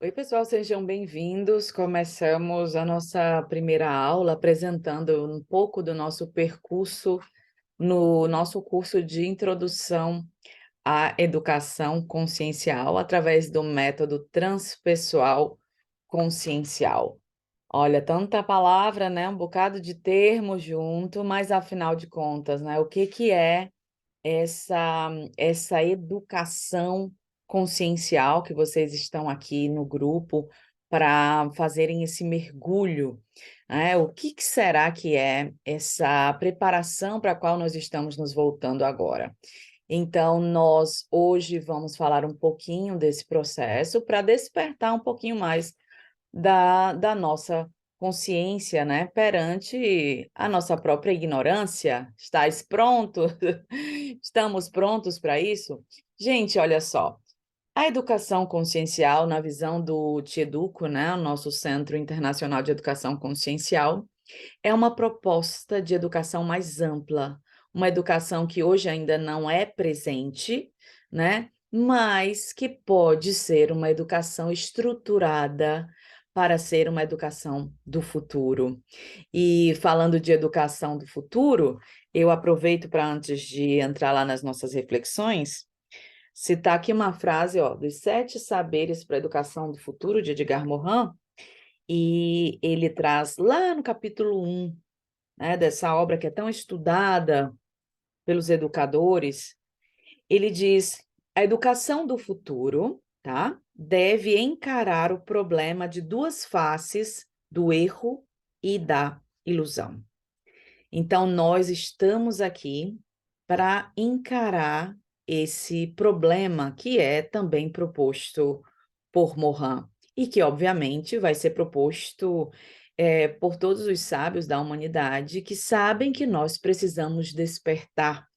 Oi, pessoal, sejam bem-vindos. Começamos a nossa primeira aula apresentando um pouco do nosso percurso no nosso curso de Introdução à Educação Consciencial através do método transpessoal consciencial. Olha, tanta palavra, né? Um bocado de termo junto, mas afinal de contas, né? O que que é essa educação consciencial que vocês estão aqui no grupo para fazerem esse mergulho, né? O que que será que é essa preparação para a qual nós estamos nos voltando agora? Então, nós hoje vamos falar um pouquinho desse processo para despertar um pouquinho mais da nossa consciência, né, perante a nossa própria ignorância. Estais pronto? Estamos prontos para isso? Gente, olha só, a educação consciencial, na visão do TIEDUCO, né, o nosso Centro Internacional de Educação Consciencial, é uma proposta de educação mais ampla, uma educação que hoje ainda não é presente, né, mas que pode ser uma educação estruturada para ser uma educação do futuro. E falando de educação do futuro, eu aproveito para, antes de entrar lá nas nossas reflexões, citar aqui uma frase, ó, dos 7 saberes para a educação do futuro, de Edgar Morin, e ele traz lá no capítulo 1, né, dessa obra que é tão estudada pelos educadores, ele diz: a educação do futuro, tá, deve encarar o problema de duas faces do erro e da ilusão. Então, nós estamos aqui para encarar esse problema que é também proposto por Morin e que, obviamente, vai ser proposto por todos os sábios da humanidade que sabem que nós precisamos despertar,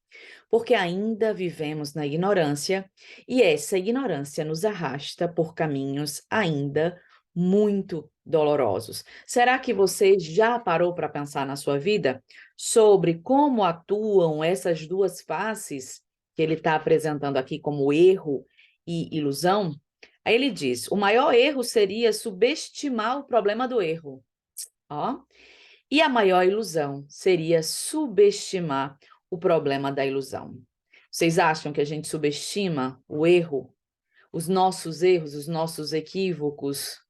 porque ainda vivemos na ignorância e essa ignorância nos arrasta por caminhos ainda muito dolorosos. Será que você já parou para pensar na sua vida sobre como atuam essas duas faces que ele está apresentando aqui como erro e ilusão? Aí ele diz: o maior erro seria subestimar o problema do erro. Ó. E a maior ilusão seria subestimar o problema da ilusão. Vocês acham que a gente subestima o erro, os nossos erros, os nossos equívocos?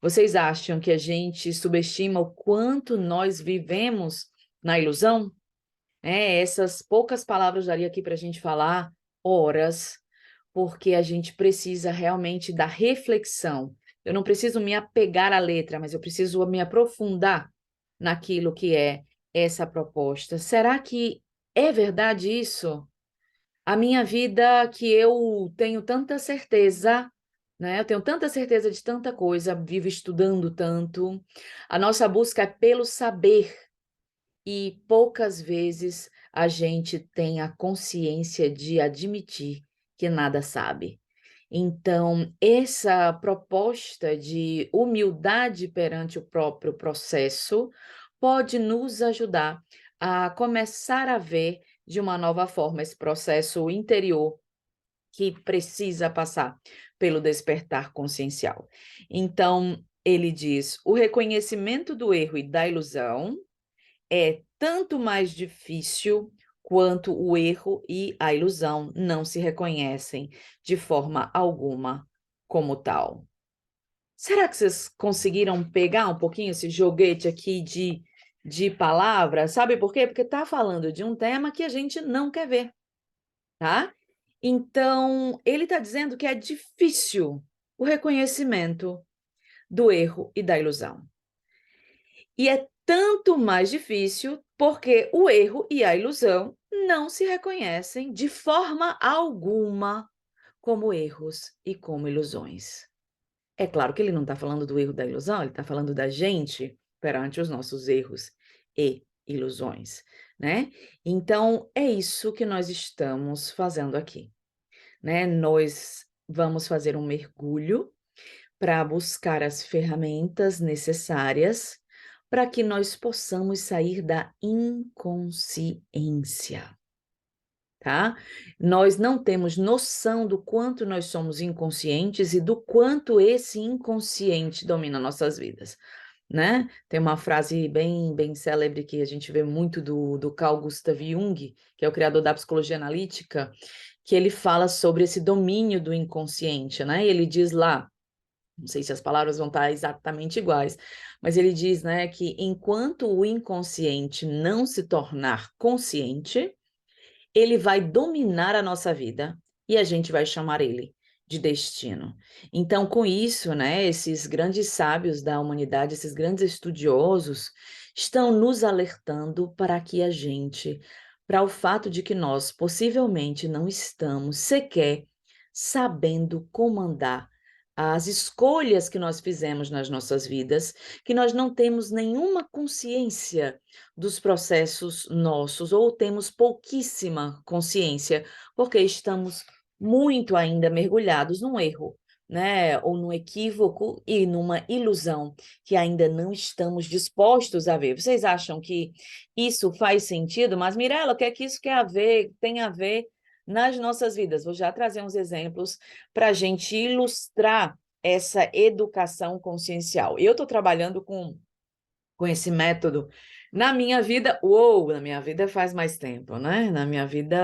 Vocês acham que a gente subestima o quanto nós vivemos na ilusão? Essas poucas palavras daria aqui para a gente falar horas, porque a gente precisa realmente da reflexão. Eu não preciso me apegar à letra, mas eu preciso me aprofundar naquilo que é essa proposta. Será que é verdade isso? A minha vida que eu tenho tanta certeza, né? Eu tenho tanta certeza de tanta coisa, vivo estudando tanto. A nossa busca é pelo saber e poucas vezes a gente tem a consciência de admitir que nada sabe. Então, essa proposta de humildade perante o próprio processo pode nos ajudar a começar a ver de uma nova forma esse processo interior que precisa passar pelo despertar consciencial. Então, ele diz: o reconhecimento do erro e da ilusão é tanto mais difícil quanto o erro e a ilusão não se reconhecem de forma alguma como tal. Será que vocês conseguiram pegar um pouquinho esse joguete aqui de palavras? Sabe por quê? Porque está falando de um tema que a gente não quer ver, tá? Então, ele está dizendo que é difícil o reconhecimento do erro e da ilusão. E é tanto mais difícil porque o erro e a ilusão não se reconhecem de forma alguma como erros e como ilusões. É claro que ele não está falando do erro da ilusão, ele está falando da gente perante os nossos erros e ilusões, né? Então, é isso que nós estamos fazendo aqui, né? Nós vamos fazer um mergulho para buscar as ferramentas necessárias para que nós possamos sair da inconsciência. tá? Nós não temos noção do quanto nós somos inconscientes e do quanto esse inconsciente domina nossas vidas, né? Tem uma frase bem célebre que a gente vê muito do Carl Gustav Jung, que é o criador da psicologia analítica, que ele fala sobre esse domínio do inconsciente, né? Ele diz lá, não sei se as palavras vão estar exatamente iguais, mas ele diz, né, que enquanto o inconsciente não se tornar consciente, ele vai dominar a nossa vida e a gente vai chamar ele de destino. Então, com isso, né, esses grandes sábios da humanidade, esses grandes estudiosos, estão nos alertando para o fato de que nós possivelmente não estamos sequer sabendo comandar as escolhas que nós fizemos nas nossas vidas, que nós não temos nenhuma consciência dos processos nossos, ou temos pouquíssima consciência, porque estamos muito ainda mergulhados num erro, né? Ou num equívoco e numa ilusão que ainda não estamos dispostos a ver. Vocês acham que isso faz sentido? Mas, Mirella, o que é que isso tem a ver nas nossas vidas? Vou já trazer uns exemplos para a gente ilustrar essa educação consciencial. Eu estou trabalhando com esse método na minha vida, na minha vida faz mais tempo, né? Na minha vida,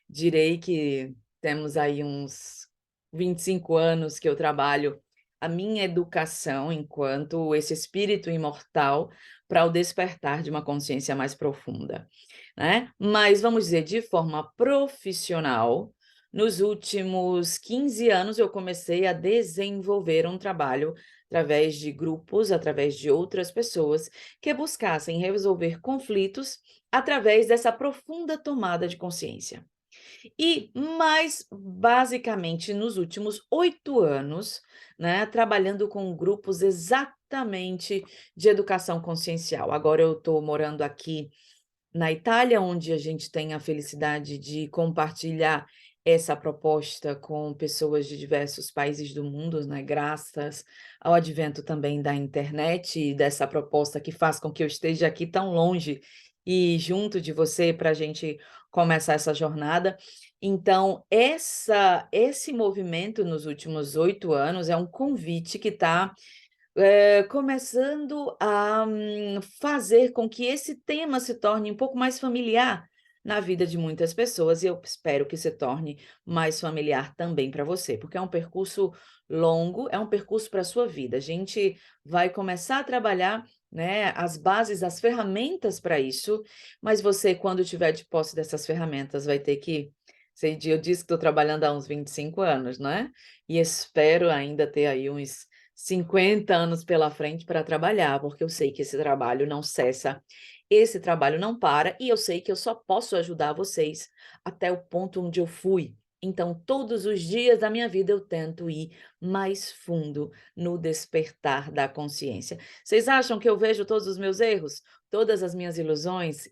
direi que temos aí uns 25 anos que eu trabalho a minha educação enquanto esse espírito imortal para o despertar de uma consciência mais profunda, né? Mas vamos dizer, de forma profissional, nos últimos 15 anos eu comecei a desenvolver um trabalho através de grupos, através de outras pessoas que buscassem resolver conflitos através dessa profunda tomada de consciência. E mais basicamente nos últimos 8 anos, né, trabalhando com grupos exatamente de educação consciencial. Agora eu estou morando aqui na Itália, onde a gente tem a felicidade de compartilhar essa proposta com pessoas de diversos países do mundo, né? Graças ao advento também da internet e dessa proposta que faz com que eu esteja aqui tão longe e junto de você para a gente começar essa jornada. Então, esse movimento nos últimos 8 anos é um convite que está começando a fazer com que esse tema se torne um pouco mais familiar na vida de muitas pessoas, e eu espero que se torne mais familiar também para você, porque é um percurso longo, é um percurso para a sua vida. A gente vai começar a trabalhar, né, as bases, as ferramentas para isso, mas você, quando tiver de posse dessas ferramentas, vai ter que. Eu disse que estou trabalhando há uns 25 anos, né? E espero ainda ter aí uns 50 anos pela frente para trabalhar, porque eu sei que esse trabalho não cessa, esse trabalho não para, e eu sei que eu só posso ajudar vocês até o ponto onde eu fui. Então, todos os dias da minha vida eu tento ir mais fundo no despertar da consciência. Vocês acham que eu vejo todos os meus erros? Todas as minhas ilusões?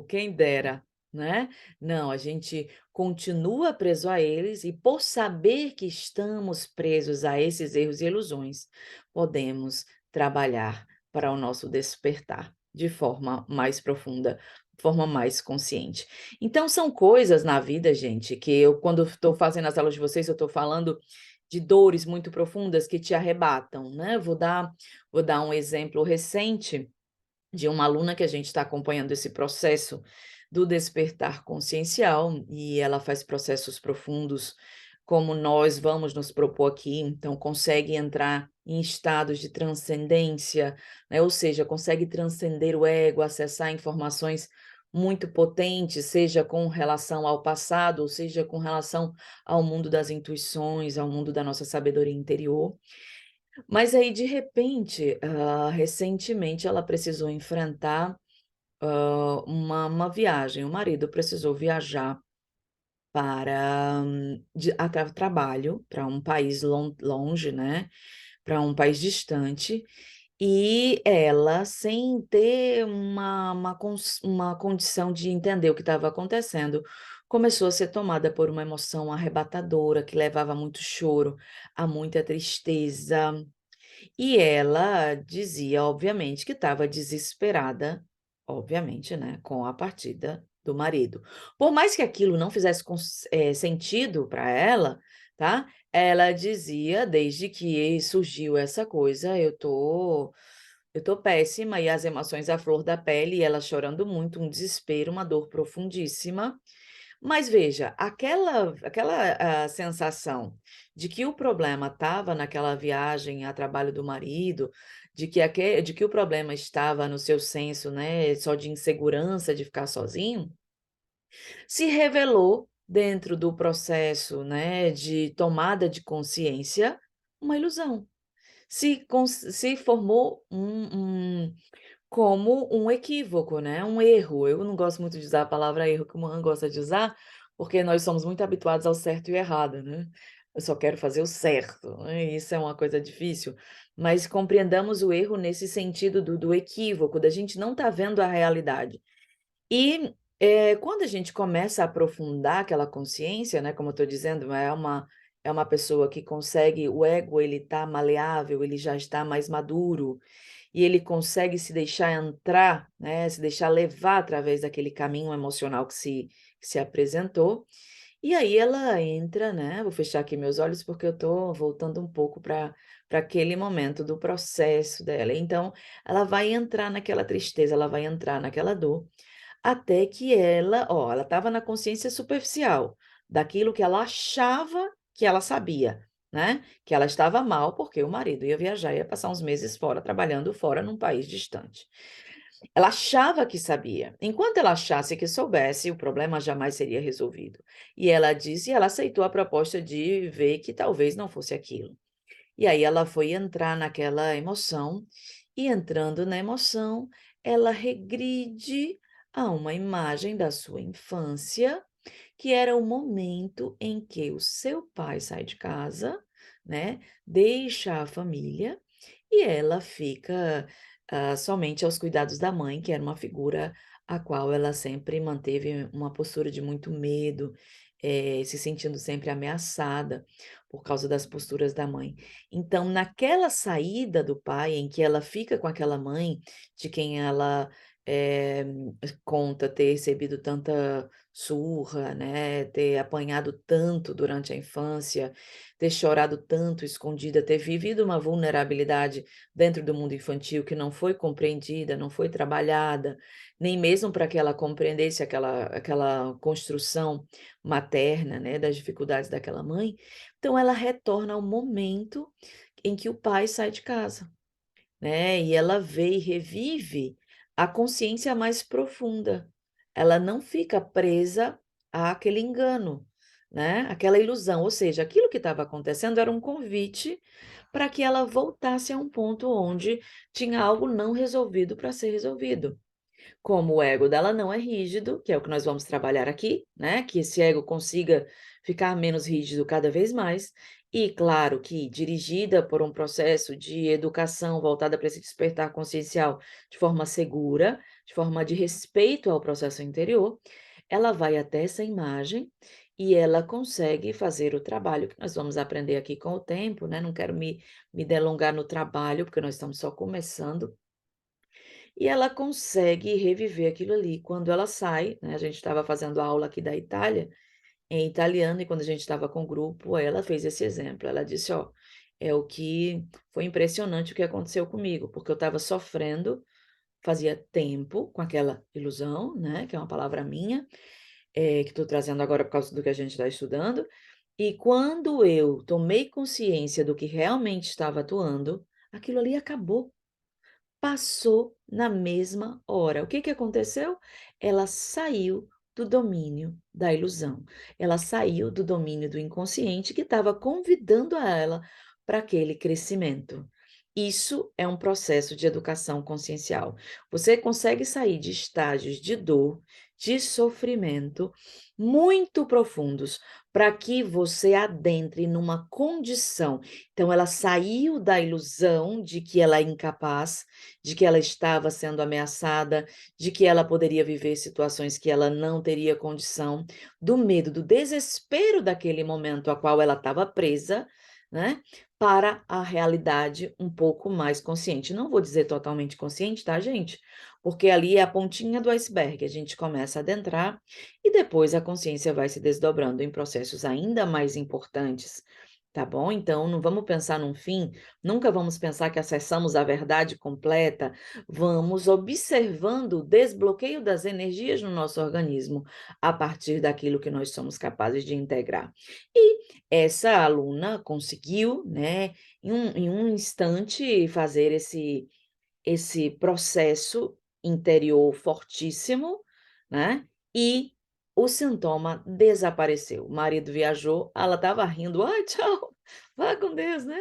Quem dera, né? Não, a gente continua preso a eles e, por saber que estamos presos a esses erros e ilusões, podemos trabalhar para o nosso despertar de forma mais profunda, de forma mais consciente. Então, são coisas na vida, gente, que eu, quando estou fazendo as aulas de vocês, eu estou falando de dores muito profundas que te arrebatam, né? Vou dar um exemplo recente de uma aluna que a gente está acompanhando esse processo do despertar consciencial, e ela faz processos profundos, como nós vamos nos propor aqui, então consegue entrar em estados de transcendência, né? Ou seja, consegue transcender o ego, acessar informações muito potentes, seja com relação ao passado, ou seja com relação ao mundo das intuições, ao mundo da nossa sabedoria interior. Mas aí, de repente, recentemente, ela precisou enfrentar uma viagem. O marido precisou viajar para trabalho, para um país longe, né? Para um país distante. E ela, sem ter uma condição de entender o que estava acontecendo, começou a ser tomada por uma emoção arrebatadora que levava a muito choro, a muita tristeza. E ela dizia, obviamente, que estava desesperada, obviamente, né, com a partida do marido. Por mais que aquilo não fizesse sentido para ela, tá? Ela dizia, desde que surgiu essa coisa, eu tô péssima, e as emoções à flor da pele, e ela chorando muito, um desespero, uma dor profundíssima. Mas veja, aquela sensação de que o problema estava naquela viagem a trabalho do marido, de que o problema estava no seu senso, né, só de insegurança de ficar sozinho, se revelou dentro do processo, né, de tomada de consciência, uma ilusão. Se formou como um equívoco, né, um erro. Eu não gosto muito de usar a palavra erro, que o Mohan gosta de usar, porque nós somos muito habituados ao certo e errado, né. Eu só quero fazer o certo, né, e isso é uma coisa difícil, mas compreendamos o erro nesse sentido do equívoco, da gente não estar vendo a realidade. E, quando a gente começa a aprofundar aquela consciência, né, como eu estou dizendo, é uma pessoa que consegue, o ego ele está maleável, ele já está mais maduro, e ele consegue se deixar entrar, né, se deixar levar através daquele caminho emocional que se apresentou, e aí ela entra, né, vou fechar aqui meus olhos, porque eu estou voltando um pouco para aquele momento do processo dela. Então, ela vai entrar naquela tristeza, ela vai entrar naquela dor, até que ela estava na consciência superficial, daquilo que ela achava que ela sabia, né, que ela estava mal, porque o marido ia viajar, ia passar uns meses fora, trabalhando fora num país distante. Ela achava que sabia. Enquanto ela achasse que soubesse, o problema jamais seria resolvido. E ela aceitou a proposta de ver que talvez não fosse aquilo. E aí ela foi entrar naquela emoção, e entrando na emoção, ela regride a uma imagem da sua infância, que era o momento em que o seu pai sai de casa, né, deixa a família, e ela fica, somente aos cuidados da mãe, que era uma figura a qual ela sempre manteve uma postura de muito medo, se sentindo sempre ameaçada por causa das posturas da mãe. Então, naquela saída do pai, em que ela fica com aquela mãe, de quem ela, eh, conta ter recebido tanta surra, né, ter apanhado tanto durante a infância, ter chorado tanto escondida, ter vivido uma vulnerabilidade dentro do mundo infantil que não foi compreendida, não foi trabalhada, nem mesmo para que ela compreendesse aquela construção materna, né, das dificuldades daquela mãe. Então ela retorna ao momento em que o pai sai de casa, né, e ela vê e revive a consciência mais profunda. Ela não fica presa àquele engano, né, aquela ilusão, ou seja, aquilo que estava acontecendo era um convite para que ela voltasse a um ponto onde tinha algo não resolvido para ser resolvido. Como o ego dela não é rígido, que é o que nós vamos trabalhar aqui, né, que esse ego consiga ficar menos rígido cada vez mais, e claro que dirigida por um processo de educação voltada para esse despertar consciencial de forma segura, de forma de respeito ao processo interior, ela vai até essa imagem e ela consegue fazer o trabalho que nós vamos aprender aqui com o tempo, né, não quero me delongar no trabalho, porque nós estamos só começando, e ela consegue reviver aquilo ali. Quando ela sai, né, a gente estava fazendo aula aqui da Itália, em italiano, e quando a gente estava com o grupo, ela fez esse exemplo. Ela disse: "Ó, é o que foi impressionante o que aconteceu comigo, porque eu estava sofrendo, fazia tempo, com aquela ilusão, né, que é uma palavra minha, que estou trazendo agora por causa do que a gente está estudando, e quando eu tomei consciência do que realmente estava atuando, aquilo ali acabou. Passou na mesma hora. O que que aconteceu? Ela saiu do domínio da ilusão. Ela saiu do domínio do inconsciente que estava convidando a ela para aquele crescimento. Isso é um processo de educação consciencial. Você consegue sair de estágios de dor, de sofrimento muito profundos, para que você adentre numa condição. Então, ela saiu da ilusão de que ela é incapaz, de que ela estava sendo ameaçada, de que ela poderia viver situações que ela não teria condição, do medo, do desespero daquele momento a qual ela estava presa, né, para a realidade um pouco mais consciente. Não vou dizer totalmente consciente, tá, gente? porque ali é a pontinha do iceberg, a gente começa a adentrar e depois a consciência vai se desdobrando em processos ainda mais importantes, tá bom? Então, não vamos pensar num fim, nunca vamos pensar que acessamos a verdade completa, vamos observando o desbloqueio das energias no nosso organismo a partir daquilo que nós somos capazes de integrar. E essa aluna conseguiu, né, em um instante, fazer esse processo interior fortíssimo, né? E o sintoma desapareceu. O marido viajou, ela estava rindo, ai, tchau, vá com Deus, né?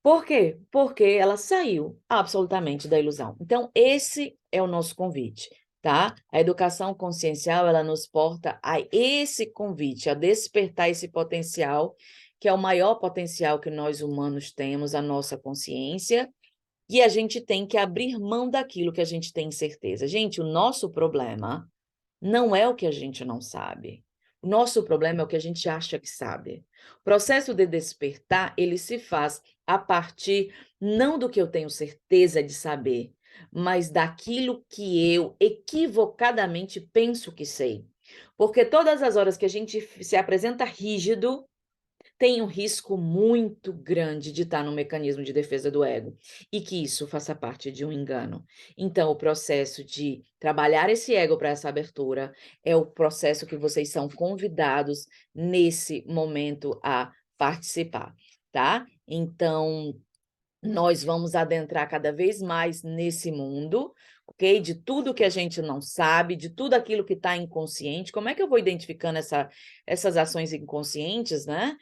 Por quê? Porque ela saiu absolutamente da ilusão. Então, esse é o nosso convite, tá? A educação consciencial, ela nos porta a esse convite, a despertar esse potencial, que é o maior potencial que nós humanos temos, a nossa consciência, e a gente tem que abrir mão daquilo que a gente tem certeza. Gente, o nosso problema não é o que a gente não sabe. O nosso problema é o que a gente acha que sabe. O processo de despertar, ele se faz a partir não do que eu tenho certeza de saber, mas daquilo que eu equivocadamente penso que sei. Porque todas as horas que a gente se apresenta rígido, tem um risco muito grande de estar no mecanismo de defesa do ego e que isso faça parte de um engano. Então, o processo de trabalhar esse ego para essa abertura é o processo que vocês são convidados nesse momento a participar, tá? Então, nós vamos adentrar cada vez mais nesse mundo, ok? De tudo que a gente não sabe, de tudo aquilo que está inconsciente. Como é que eu vou identificando essas ações inconscientes, né?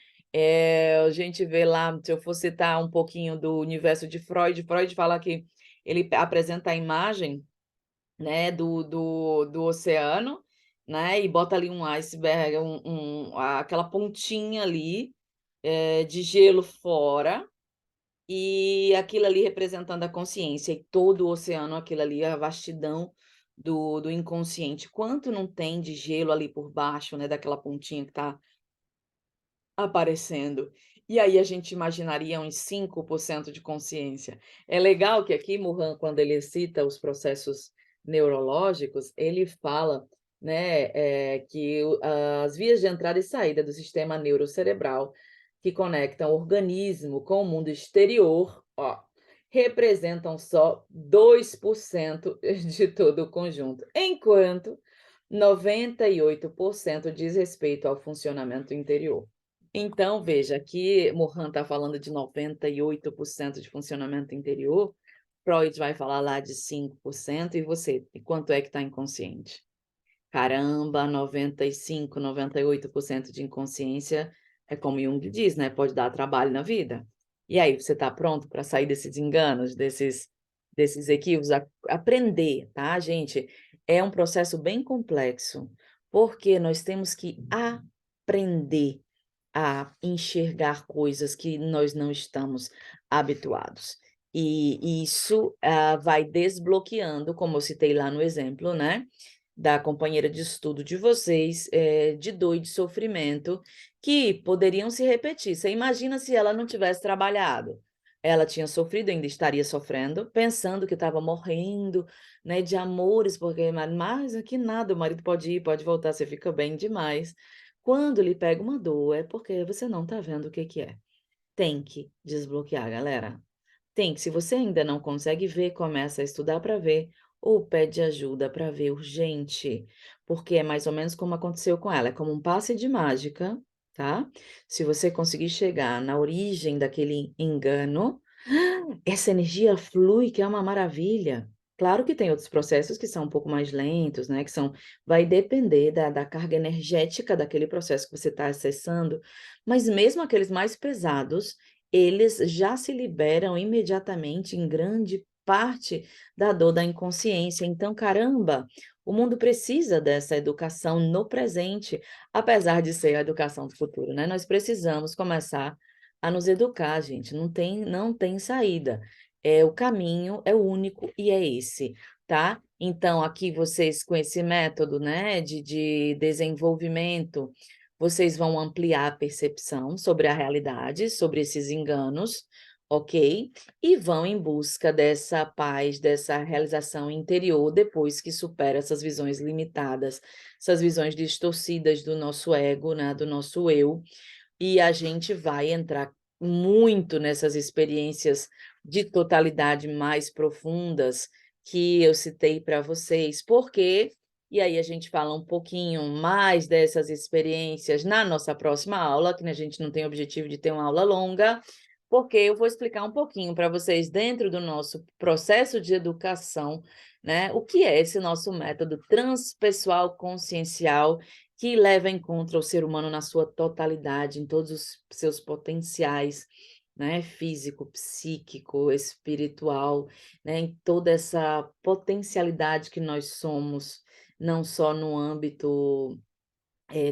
A gente vê lá, se eu for citar um pouquinho do universo de Freud, Freud fala que ele apresenta a imagem, né, do oceano, né, e bota ali um iceberg, aquela pontinha ali, de gelo fora, e aquilo ali representando a consciência, e todo o oceano, aquilo ali, a vastidão do inconsciente. Quanto não tem de gelo ali por baixo, né, daquela pontinha que está aparecendo. E aí a gente imaginaria uns 5% de consciência. É legal que aqui Mohan, quando ele cita os processos neurológicos, ele fala, né, que as vias de entrada e saída do sistema neurocerebral que conectam o organismo com o mundo exterior, ó, representam só 2% de todo o conjunto, enquanto 98% diz respeito ao funcionamento interior. Então, veja, aqui Mohan está falando de 98% de funcionamento interior, Freud vai falar lá de 5%, e você, e quanto é que está inconsciente? Caramba, 95, 98% de inconsciência é como Jung diz, né? Pode dar trabalho na vida. E aí, você está pronto para sair desses enganos, desses equívocos? Aprender, tá, gente? É um processo bem complexo, porque nós temos que aprender a enxergar coisas que nós não estamos habituados. E isso vai desbloqueando, como eu citei lá no exemplo, né, da companheira de estudo de vocês, de dor e de sofrimento, que poderiam se repetir. Você imagina se ela não tivesse trabalhado. Ela tinha sofrido, ainda estaria sofrendo, pensando que estava morrendo, né, de amores, porque, mas aqui nada, o marido pode ir, pode voltar, você fica bem demais. Quando lhe pega uma dor, é porque você não está vendo o que que é. Tem que desbloquear, galera. Tem que, se você ainda não consegue ver, começa a estudar para ver, ou pede ajuda para ver urgente, porque é mais ou menos como aconteceu com ela, é como um passe de mágica, tá? Se você conseguir chegar na origem daquele engano, essa energia flui, que é uma maravilha. Claro que tem outros processos que são um pouco mais lentos, né? Vai depender da carga energética daquele processo que você está acessando, mas mesmo aqueles mais pesados, eles já se liberam imediatamente em grande parte da dor da inconsciência. Então, caramba, o mundo precisa dessa educação no presente, apesar de ser a educação do futuro, né? Nós precisamos começar a nos educar, gente. Não tem saída. O caminho é único e é esse, tá? Então, aqui vocês, com esse método, né, de desenvolvimento, vocês vão ampliar a percepção sobre a realidade, sobre esses enganos, ok? E vão em busca dessa paz, dessa realização interior, depois que supera essas visões limitadas, essas visões distorcidas do nosso ego, né, do nosso eu, e a gente vai entrar muito nessas experiências de totalidade mais profundas que eu citei para vocês, porque e aí a gente fala um pouquinho mais dessas experiências na nossa próxima aula, que a gente não tem objetivo de ter uma aula longa, porque eu vou explicar um pouquinho para vocês dentro do nosso processo de educação, né, o que é esse nosso método transpessoal consciencial que leva em conta o ser humano na sua totalidade, em todos os seus potenciais, né, físico, psíquico, espiritual, né, em toda essa potencialidade que nós somos, não só no âmbito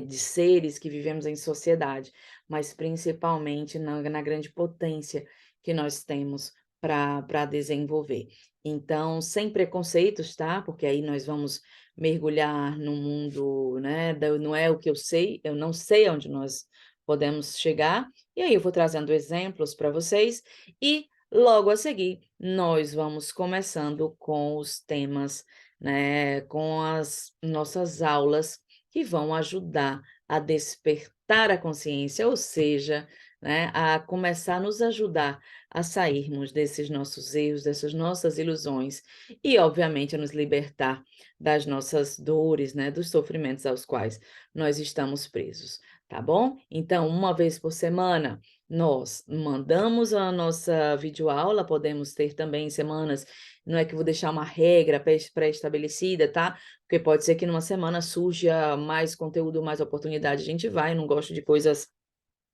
de seres que vivemos em sociedade, mas principalmente na grande potência que nós temos para desenvolver. Então, sem preconceitos, tá? Porque aí nós vamos mergulhar no mundo, né? Não é o que eu não sei onde nós podemos chegar, e aí eu vou trazendo exemplos para vocês, e logo a seguir nós vamos começando com os temas, né? Com as nossas aulas que vão ajudar a despertar a consciência, ou seja, né, a começar a nos ajudar a sairmos desses nossos erros, dessas nossas ilusões e, obviamente, a nos libertar das nossas dores, né, dos sofrimentos aos quais nós estamos presos, tá bom? Então, uma vez por semana, nós mandamos a nossa videoaula, podemos ter também semanas, não é que eu vou deixar uma regra pré-estabelecida, tá? Porque pode ser que numa semana surja mais conteúdo, mais oportunidade, a gente vai, eu não gosto de coisas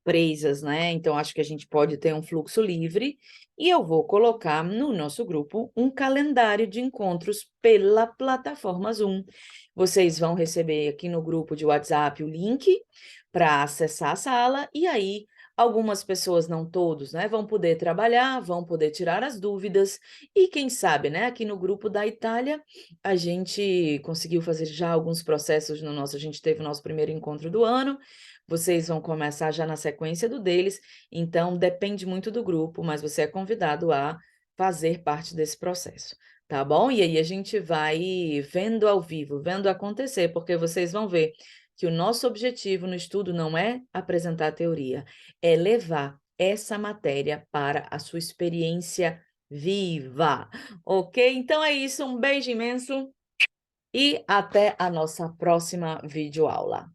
presas, né? Então acho que a gente pode ter um fluxo livre e eu vou colocar no nosso grupo um calendário de encontros pela plataforma Zoom. Vocês vão receber aqui no grupo de WhatsApp o link para acessar a sala e aí algumas pessoas, não todos, né, vão poder trabalhar, vão poder tirar as dúvidas e quem sabe, né, aqui no grupo da Itália a gente conseguiu fazer já alguns processos no nosso, a gente teve o nosso primeiro encontro do ano. Vocês vão começar já na sequência do deles, então depende muito do grupo, mas você é convidado a fazer parte desse processo, tá bom? E aí a gente vai vendo ao vivo, vendo acontecer, porque vocês vão ver que o nosso objetivo no estudo não é apresentar a teoria, é levar essa matéria para a sua experiência viva, ok? Então é isso, um beijo imenso e até a nossa próxima videoaula.